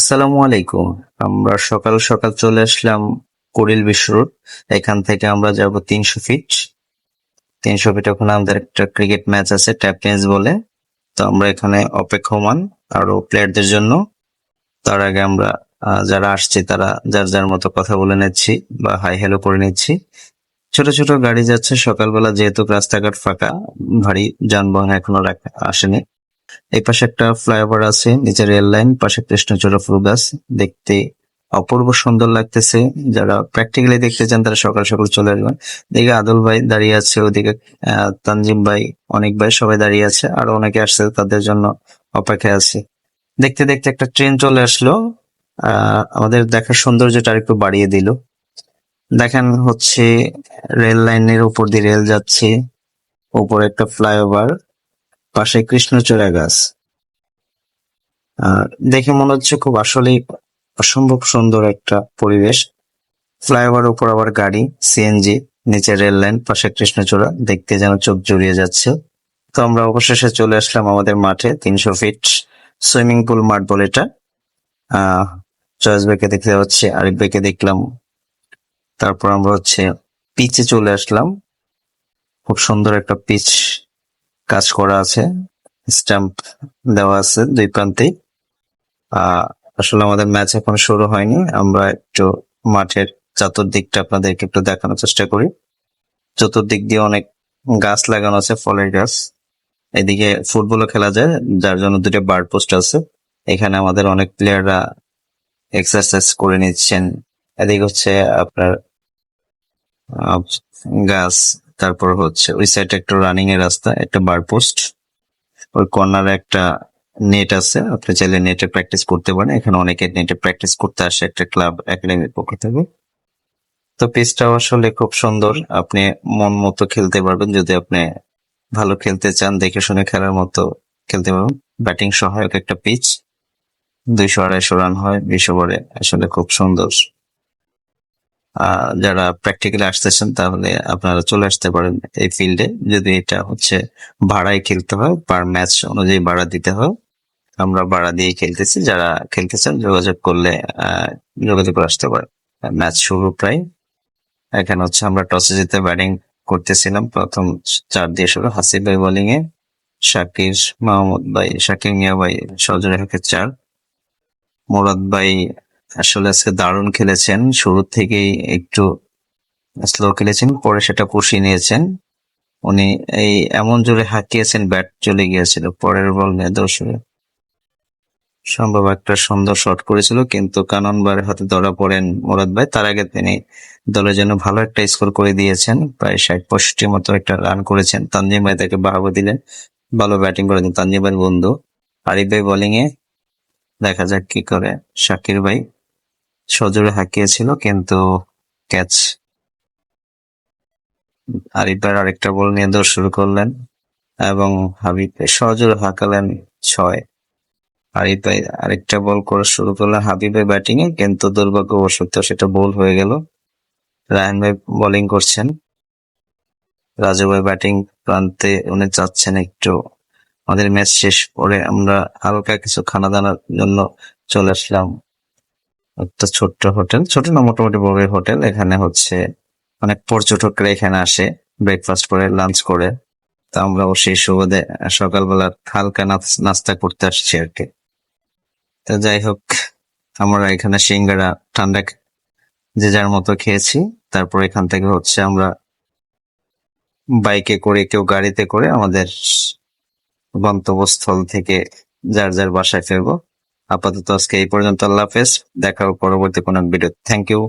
আসসালামু আলাইকুম। আমরা সকাল সকাল চলে আসলাম কুড়িল বিশ্ব রোড। এখান থেকে আমরা যাব 300 ফিট। 300 ফিট ওখানে আমাদের একটা ক্রিকেট ম্যাচ আছে, ট্যাপ টেনিস বলে। তো আমরা এখানে অপেক্ষমান আরো প্লেয়ারদের জন্য। তার আগে আমরা যারা আসছে তারা যার যার মতো কথা বলে নিচ্ছি বা হাই হ্যালো করে নিচ্ছি। ছোট ছোট গাড়ি যাচ্ছে সকালবেলা, যেহেতু রাস্তাঘাট ফাঁকা, ভারী যানবাহন এখনো আসেনি। এই পাশে একটা ফ্লাইওভার আছে, নিচে রেল লাইন, পাশে কৃষ্ণচূড়া ফুল গাছ। দেখতে অপূর্ব সুন্দর লাগতেছে। যারা প্র্যাকটিক্যালি দেখতে চান তারা সকাল সকাল চলে আসবেন। এদিকে আদল ভাই দাঁড়িয়ে আছে, ওদিকে তানজিম ভাই, অনেক ভাই, সবাই দাঁড়িয়ে আছে, আরো অনেকে আসছে, তাদের জন্য অপেক্ষায় আছে। দেখতে দেখতে একটা ট্রেন চলে আসলো। আমাদের দেখার সৌন্দর্যটা আরেকটু বাড়িয়ে দিল। দেখেন হচ্ছে রেল লাইনের উপর দিয়ে রেল যাচ্ছে, উপরে একটা ফ্লাইওভার, পাশে কৃষ্ণচূড়া গাছ। দেখে মনে হচ্ছে খুব আসলেই অসম্ভব সুন্দর একটা পরিবেশ। ফ্লাইওভার উপর আবার গাড়ি, সিএনজি, নিচে রেল লাইন, পাশে কৃষ্ণচূড়া, দেখতে যেন চোখ জুড়িয়ে যাচ্ছে। তো আমরা অবশেষে চলে আসলাম আমাদের মাঠে, 300 ফিট সুইমিং পুল মাঠ বলে এটা। চয়েস ভাইকে দেখতে হচ্ছে, আরিফ ভাইকে দেখলাম। তারপর আমরা হচ্ছে পিচে চলে আসলাম। খুব সুন্দর একটা পিচ, কাজ করা আছে, স্ট্যাম্প দেওয়া আছে দুই প্রান্তেই। আহ আসলে আমাদের ম্যাচ এখন শুরু হয়নি, আমরা একটু মাঠের চতুর্দিকটা আপনাদেরকে একটু দেখানোর চেষ্টা করি। চতুর্দিক দিয়ে অনেক গাছ লাগানো আছে, ফলের গাছ। এদিকে ফুটবলও খেলা যায়, যার জন্য দুটো বার পোস্ট আছে। এখানে আমাদের অনেক প্লেয়াররা এক্সারসাইজ করে নিচ্ছেন। এদিকে হচ্ছে আপনার আহ, গাছ। তারপর হচ্ছে ওই সাইডে একটা রানিং এর রাস্তা, একটা বার পোস্ট। ওই কর্নারে একটা নেট আছে, আপনি চাইলে নেটে প্র্যাকটিস করতে পারেন। এখানে অনেকে নেটে প্র্যাকটিস করতে আসে একটা ক্লাব একাডেমির পক্ষ থেকে। তো পিচটাও আসলে খুব সুন্দর, আপনি মন মতো খেলতে পারবেন। যদি আপনি ভালো খেলতে চান, দেখে শুনে খেলার মতো খেলতে পারবেন। ব্যাটিং সহায়ক একটা পিচ, 200-250 রান হয় 20 ওভারে, আসলে খুব সুন্দর। যারা প্র্যাকটিক্যালি আসতেছেন তাহলে আপনারা চলে আসতে পারেন এই ফিল্ডে। যদি এটা হচ্ছে ভাড়ায় খেলতে হয়, পার ম্যাচ অনুযায়ী ভাড়া দিতে হয়। আমরা ভাড়া দিয়ে খেলতেছি, যারা খেলতে চান যোগাযোগ করলে যোগাযোগ করে আসতে পারেন। ম্যাচ শুরু প্রায়। এখানে হচ্ছে আমরা টসে জিতে ব্যাটিং করতেছিলাম। প্রথম 4 দিয়ে শুরু, হাসিব ভাই বোলিং এ, শাকির মাহমুদ ভাই, শাকির মিয়া ভাই সজোরে হকে 4। মুরাদ ভাই আসলে আজকে দারুণ খেলেছেন, শুরু থেকেই একটু স্লো খেলেছেন, পরে সেটা পুষিয়ে নিয়েছেন। উনি এই এমন জোরে হাঁকিয়েছেন, ব্যাট চলে গিয়েছিল, পরের বল নিয়ে দর্শকে সম্ভব একটা সুন্দর শট করেছিল, কিন্তু কাননবারের হাতে ধরা পড়েন মুরাদ ভাই। তার আগে তিনি দলের জন্য ভালো একটা স্কোর করে দিয়েছেন, প্রায় 60-65 মতো একটা রান করেছেন। তানজিম ভাই তাকে বাহাবা দিলেন, ভালো ব্যাটিং করেছেন তানজিম ভাইয়ের বন্ধু। আরিফ ভাই বোলিং এ, দেখা যাক কি করে। শাকির ভাই সজোরে হাঁকিয়েছিল কিন্তু ক্যাচ। আরিফ ভাই আরেকটা বল নিয়ে দৌড় শুরু করলেন এবং হাবিব ভাই সজোরে হাঁকালেন 6। আরিফ ভাই আরেকটা বল করা শুরু করলেন হাবিবের ব্যাটিং এ, কিন্তু দুর্ভাগ্যবশত সেটা বোল হয়ে গেল। রায়হান ভাই বোলিং করছেন, রাজু ভাই ব্যাটিং প্রান্তে উনি যাচ্ছেন একটু। আমাদের ম্যাচ শেষ করে আমরা হালকা কিছু খানা দানার জন্য চলে আসলাম একটা ছোট্ট হোটেল, ছোট না মোটামুটি বড় হোটেল। এখানে হচ্ছে অনেক পর্যটকরা এখানে আসে ব্রেকফাস্ট করে, লাঞ্চ করে। তো আমরাও সেই সুবাদে সকালবেলা হালকা নাস্তা করতে আসছি আর কি। তো যাই হোক, আমরা এখানে সিঙ্গারা ঠান্ডা যে যার মতো খেয়েছি। তারপর এখান থেকে হচ্ছে আমরা বাইকে করে, কেউ গাড়িতে করে আমাদের গন্তব্যস্থল থেকে যার যার বাসায় ফিরবো। আপাতত আজকে এই পর্যন্ত, আল্লাহ হাফেজ। দেখা হবে পরবর্তী কোনো ভিডিও। Thank you.